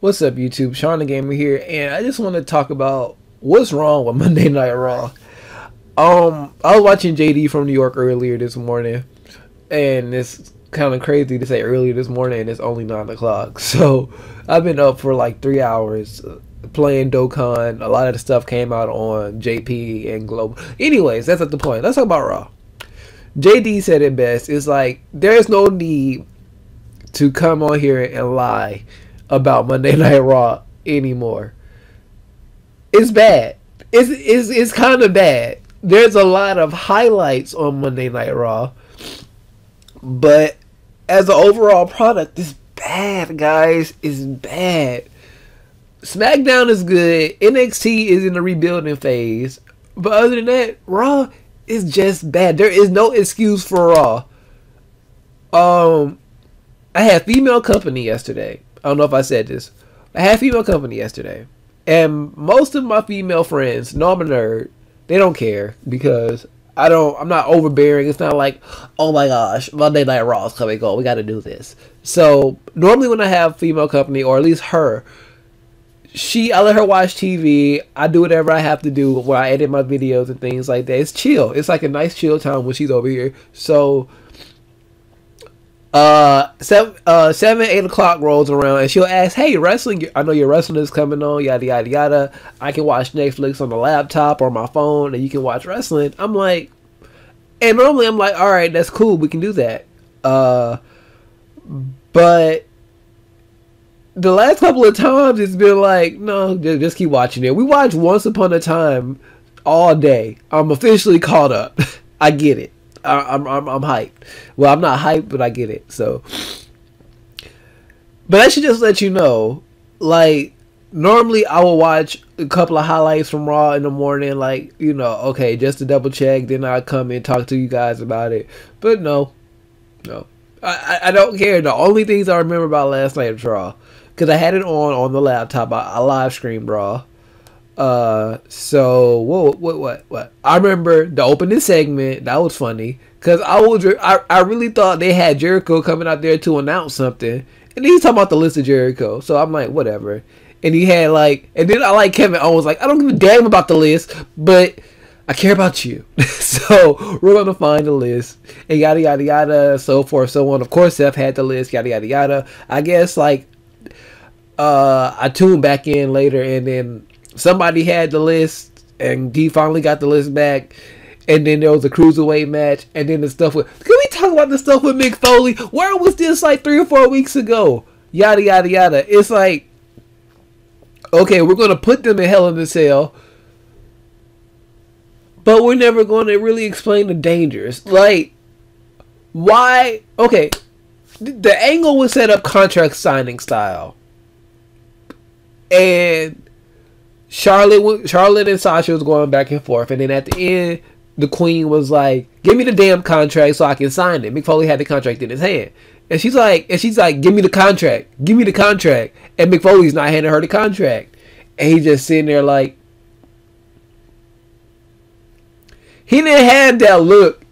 What's up, YouTube? Sean the Gamer here, and I just want to talk about what's wrong with Monday Night Raw. I was watching JD from New York earlier this morning, and it's kind of crazy to say earlier this morning, and it's only 9 o'clock. So I've been up for like 3 hours playing Dokkan. A lot of the stuff came out on JP and Global. Anyways, that's not the point. Let's talk about Raw. JD said it best. It's like there's no need to come on here and lie about Monday Night Raw anymore. It's bad. It's kind of bad. There's a lot of highlights on Monday Night Raw, but as an overall product, it's bad, guys. It's bad. SmackDown is good. NXT is in the rebuilding phase, but other than that, Raw is just bad. There is no excuse for Raw. I had female company yesterday. I don't know if I said this. I had female company yesterday, and most of my female friends know I'm a nerd. They don't care because I'm not overbearing. It's not like, oh my gosh, Monday Night Raw is coming on, we got to do this. So normally when I have female company, or at least her, I let her watch TV. I do whatever I have to do when I edit my videos and things like that. It's chill. It's like a nice chill time when she's over here. So 8 o'clock rolls around and she'll ask, hey, wrestling, I know your wrestling is coming on, yada yada yada. I can watch Netflix on the laptop or my phone and you can watch wrestling. I'm like, and normally I'm like, all right, that's cool, we can do that. But the last couple of times it's been like, no, just keep watching it. We watched Once Upon a Time all day. I'm officially caught up. I get it. I'm hyped. Well, I'm not hyped, but I get it. So, but I should just let you know, like, normally I will watch a couple of highlights from Raw in the morning, like, you know, okay, just to double check. Then I come and talk to you guys about it. But no, I don't care. The only things I remember about last night's Raw, because I had it on the laptop. I live streamed Raw. So what? I remember the opening segment. That was funny because I really thought they had Jericho coming out there to announce something, and he's talking about the list of Jericho. So I'm like, whatever. And he had like, and then I like Kevin Owens, like, I don't give a damn about the list, but I care about you. So we're gonna find the list and yada yada yada, so forth, so on. Of course, Seth had the list, yada yada yada. I guess like, I tuned back in later, and then somebody had the list, and he finally got the list back. And then there was a cruiserweight match, and then the stuff with. Can we talk about the stuff with Mick Foley? Where was this like 3 or 4 weeks ago? Yada yada yada. It's like, okay, we're gonna put them in Hell in a Cell, but we're never going to really explain the dangers. Like, why? Okay, the angle was set up contract signing style, and Charlotte and Sasha was going back and forth, and then at the end, the Queen was like, "Give me the damn contract so I can sign it." Mick Foley had the contract in his hand, and she's like, "Give me the contract, give me the contract," and Mick Foley's not handing her the contract, and he's just sitting there like, he didn't have that look.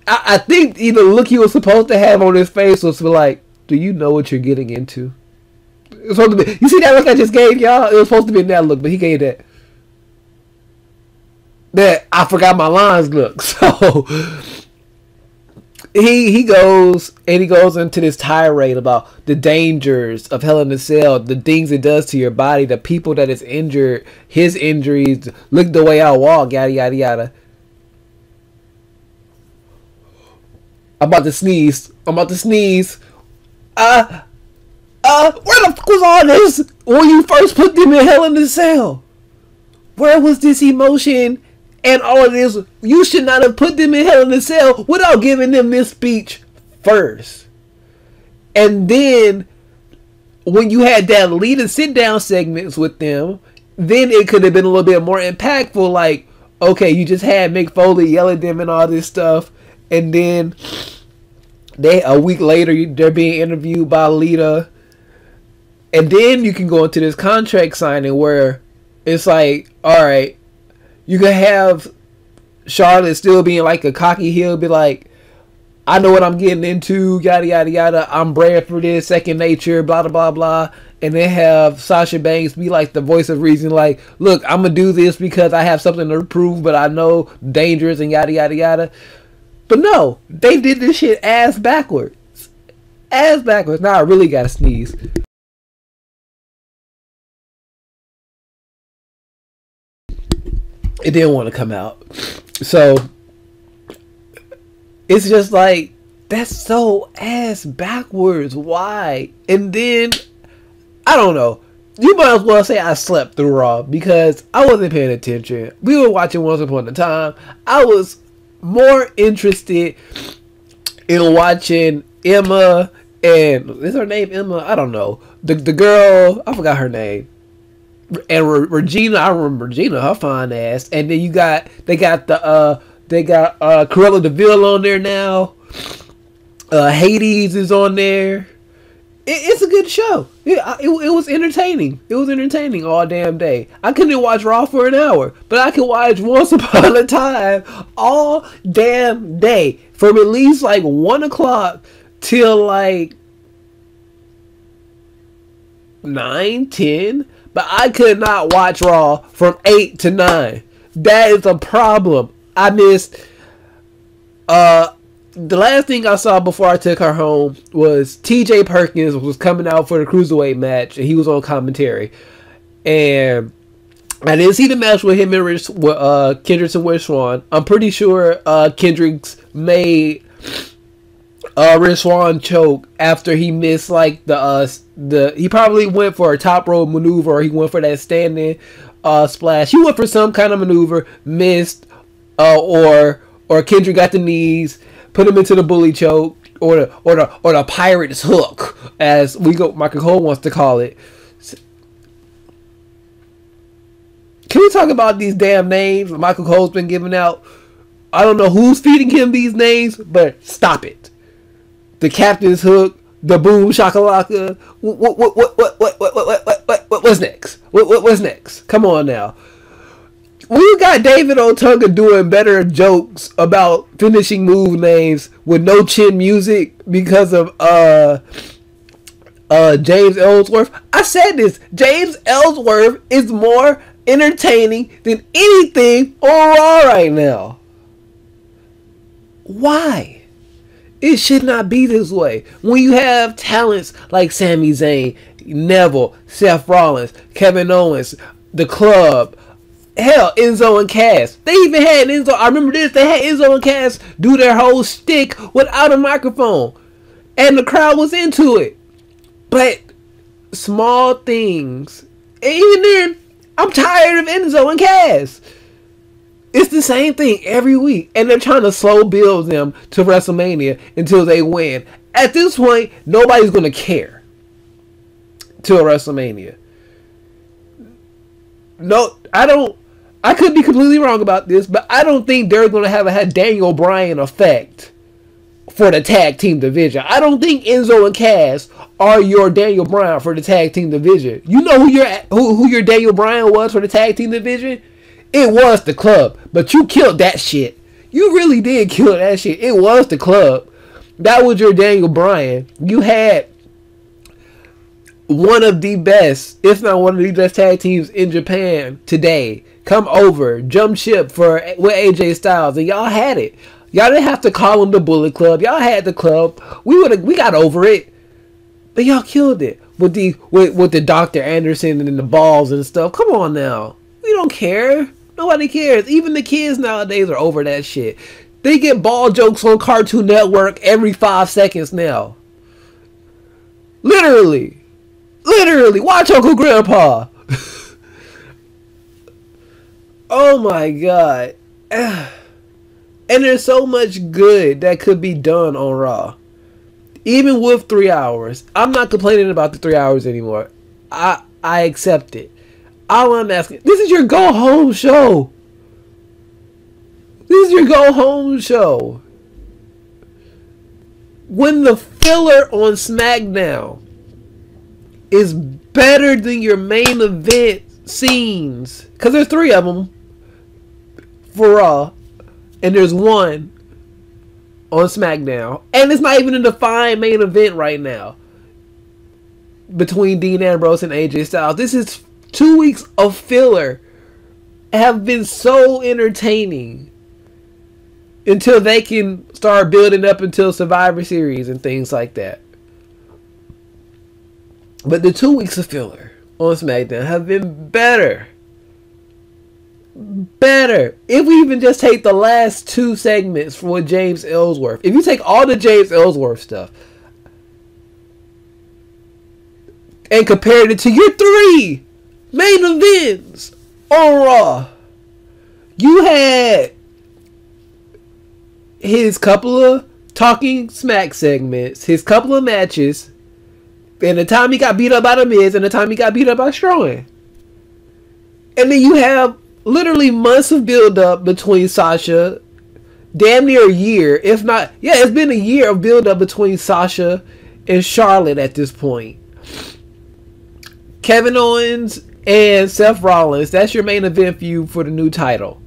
I think the look he was supposed to have on his face was like, "Do you know what you're getting into?" It's supposed to be, you see that look I just gave y'all? It was supposed to be in that look, but he gave that I forgot my lines look. So he goes into this tirade about the dangers of Hell in a Cell, the things it does to your body, the people that it's injured, his injuries, look the way I walk, yada yada yada. I'm about to sneeze. Where the fuck was all this when you first put them in Hell in a Cell? Where was this emotion and all of this? You should not have put them in Hell in a Cell without giving them this speech first. And then when you had that lead and sit down segments with them, then it could have been a little bit more impactful. Like, okay, you just had Mick Foley yell at them and all this stuff, and then a week later they're being interviewed by Lita. And then you can go into this contract signing where it's like, all right, you can have Charlotte still being like a cocky heel, be like, I know what I'm getting into, yada yada yada. I'm bred for this, second nature, blah blah blah blah. And they have Sasha Banks be like the voice of reason, like, look, I'm gonna do this because I have something to prove, but I know dangerous and yada yada yada. But no, they did this shit ass backwards. Ass backwards. Now I really gotta sneeze. It didn't want to come out. So it's just like, that's so ass backwards. Why? And then I don't know. You might as well say I slept through Raw because I wasn't paying attention. We were watching Once Upon a Time. I was more interested in watching Emma and, is her name Emma? I don't know. The girl, I forgot her name. And Regina, I remember Regina, her fine ass. And then they got Cruella de Vil on there now. Hades is on there. It's a good show. It was entertaining. It was entertaining all damn day. I couldn't watch Raw for an hour, but I could watch Once Upon a Time all damn day from at least like 1 o'clock till like 9, 10. But I could not watch Raw from 8 to 9. That is a problem. I missed. The last thing I saw before I took her home was T.J. Perkins was coming out for the Cruiserweight match, and he was on commentary. And I didn't see the match with him and Kendricks and Rich Swann. I'm pretty sure Kendricks made Rich Swann choke after he missed like he probably went for a top rope maneuver, or he went for that standing splash. He went for some kind of maneuver, missed, or Kendrick got the knees, put him into the bully choke, or the pirate's hook, as Michael Cole wants to call it. Can we talk about these damn names Michael Cole's been giving out? I don't know who's feeding him these names, but stop it. The captain's hook, the boom shakalaka. What's next? What's next? Come on now. We got David Otunga doing better jokes about finishing move names with no chin music because of James Ellsworth. I said this. James Ellsworth is more entertaining than anything on Raw right now. Why? It should not be this way. When you have talents like Sami Zayn, Neville, Seth Rollins, Kevin Owens, The Club, hell, Enzo and Cass. They even had Enzo. I remember this. They had Enzo and Cass do their whole shtick without a microphone, and the crowd was into it. But small things. And even then, I'm tired of Enzo and Cass. It's the same thing every week, and they're trying to slow build them to WrestleMania until they win. At this point, nobody's going to care till WrestleMania. No, I don't. I could be completely wrong about this, but I don't think they're going to have a Daniel Bryan effect for the tag team division. I don't think Enzo and Cass are your Daniel Bryan for the tag team division. You know who your Daniel Bryan was for the tag team division? It was the Club, but you killed that shit. You really did kill that shit. It was the Club. That was your Daniel Bryan. You had one of the best, if not one of the best tag teams in Japan today come over, jump ship with AJ Styles, and y'all had it. Y'all didn't have to call them the Bullet Club. Y'all had the Club. We got over it, but y'all killed it with the Dr. Anderson and the balls and stuff. Come on now, we don't care. Nobody cares. Even the kids nowadays are over that shit. They get ball jokes on Cartoon Network every 5 seconds now. Literally. Watch Uncle Grandpa. Oh my god. And there's so much good that could be done on Raw. Even with 3 hours. I'm not complaining about the 3 hours anymore. I accept it. All I'm asking, this is your go home show. This is your go home show. When the filler on SmackDown is better than your main event scenes, because there's 3 of them for Raw, and there's one on SmackDown, and it's not even a defined main event right now between Dean Ambrose and AJ Styles. This is 2 weeks of filler have been so entertaining until they can start building up until Survivor Series and things like that. But the 2 weeks of filler on SmackDown have been better. If we even just take the last 2 segments for James Ellsworth, if you take all the James Ellsworth stuff and compare it to your 3 main events on Raw, you had his couple of talking smack segments, his couple of matches, and the time he got beat up by The Miz and the time he got beat up by Strowman. And then you have literally months of build up between Sasha, damn near a year, if not, yeah, it's been a year of build up between Sasha and Charlotte at this point. Kevin Owens and Seth Rollins, that's your main event feud for the new title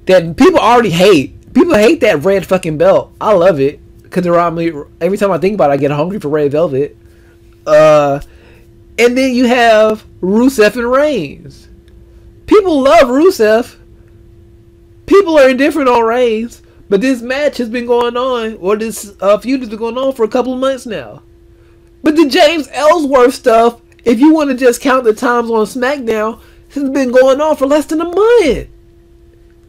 that people already hate. People hate that red fucking belt. I love it because around me, every time I think about it, I get hungry for Red Velvet. And then you have Rusev and Reigns. People love Rusev. People are indifferent on Reigns. But this match has been going on, or this feud has been going on for a couple of months now. But the James Ellsworth stuff, if you want to just count the times on SmackDown, has been going on for less than a month.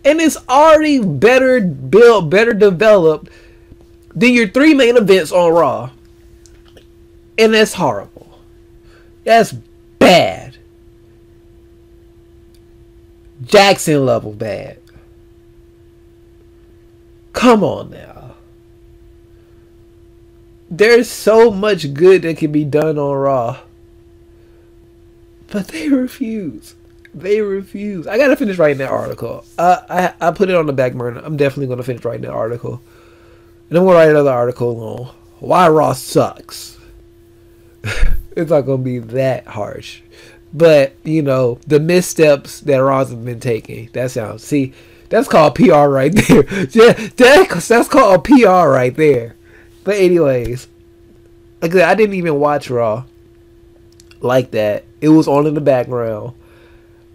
And it's already better built, better developed than your 3 main events on Raw. And that's horrible. That's bad. Jackson level bad. Come on now. There's so much good that can be done on Raw. But they refuse. They refuse. I gotta finish writing that article. I put it on the back burner. I'm definitely gonna finish writing that article. And I'm gonna write another article on why Raw sucks. It's not gonna be that harsh. But, you know, the missteps that Raw's have been taking. That sounds, see, that's called PR right there. Yeah, that's called PR right there. But anyways, like I said, I didn't even watch Raw like that. It was on in the background.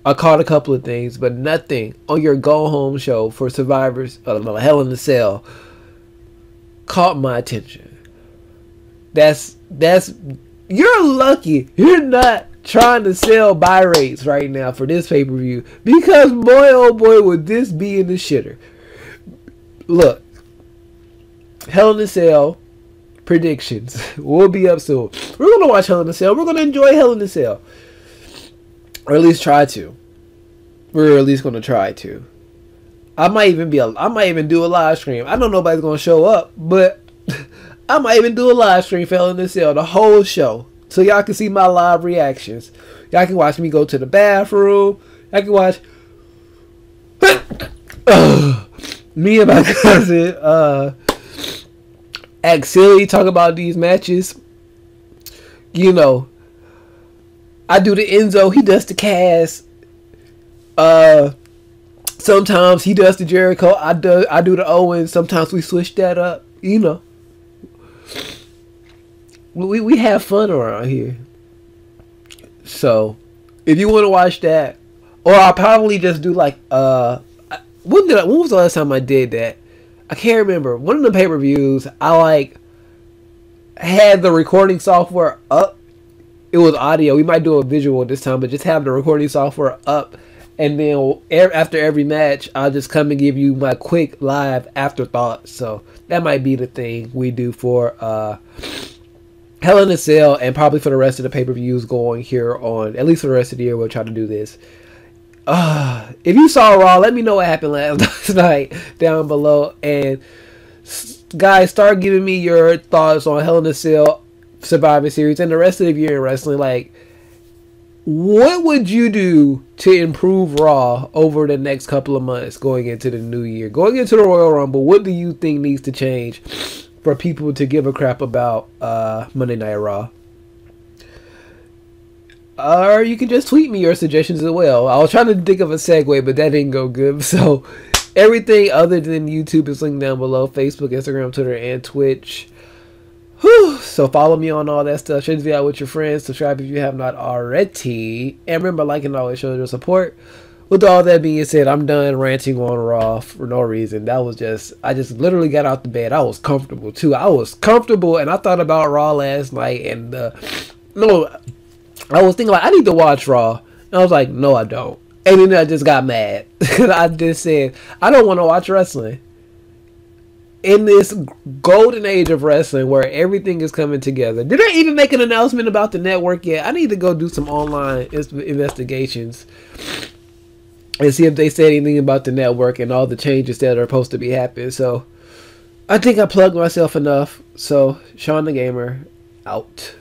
I caught a couple of things, but nothing on your go-home show for Survivors, Hell in a Cell, caught my attention. That's you're lucky you're not trying to sell buy rates right now for this pay-per-view, because boy oh boy would this be in the shitter. Look, Hell in a Cell predictions will be up soon. We're gonna watch Hell in a Cell. We're gonna enjoy Hell in a Cell, or at least try to. We're at least gonna try to. I might even do a live stream. I know nobody's gonna show up, but I might even do a live stream for Hell in a Cell, the whole show, so y'all can see my live reactions. Y'all can watch me go to the bathroom. Y'all can watch me and my cousin act silly, talk about these matches. You know, I do the Enzo, he does the Cass. Sometimes he does the Jericho, I do the Owens. Sometimes we switch that up. You know, we have fun around here. So if you want to watch that, or I'll probably just do like when was the last time I did that? I can't remember. One of the pay-per-views, I like had the recording software up. It was audio. We might do a visual this time, but just have the recording software up, and then after every match, I'll just come and give you my quick live afterthoughts. So that might be the thing we do for Hell in a Cell, and probably for the rest of the pay-per-views going here on, at least for the rest of the year, we'll try to do this. If you saw Raw, let me know what happened last night down below. And guys, start giving me your thoughts on Hell in a Cell, Survivor Series, and the rest of the year in wrestling. Like, what would you do to improve Raw over the next couple of months going into the new year? Going into the Royal Rumble, what do you think needs to change for people to give a crap about Monday Night Raw? Or you can just tweet me your suggestions as well. I was trying to think of a segue, but that didn't go good. So Everything other than YouTube is linked down below. Facebook, Instagram, Twitter, and Twitch. Whew. So follow me on all that stuff. Share this video out with your friends. Subscribe if you have not already. And remember, liking always shows your support. With all that being said, I'm done ranting on Raw for no reason. That was just, I just literally got out the bed. I was comfortable too. I was comfortable, and I thought about Raw last night. And no, I was thinking like, I need to watch Raw. And I was like, no, I don't. And then I just got mad. I just said, I don't want to watch wrestling. In this golden age of wrestling where everything is coming together. Did I even make an announcement about the network yet? I need to go do some online investigations and see if they said anything about the network and all the changes that are supposed to be happening. So I think I plugged myself enough. So Sean the Gamer out.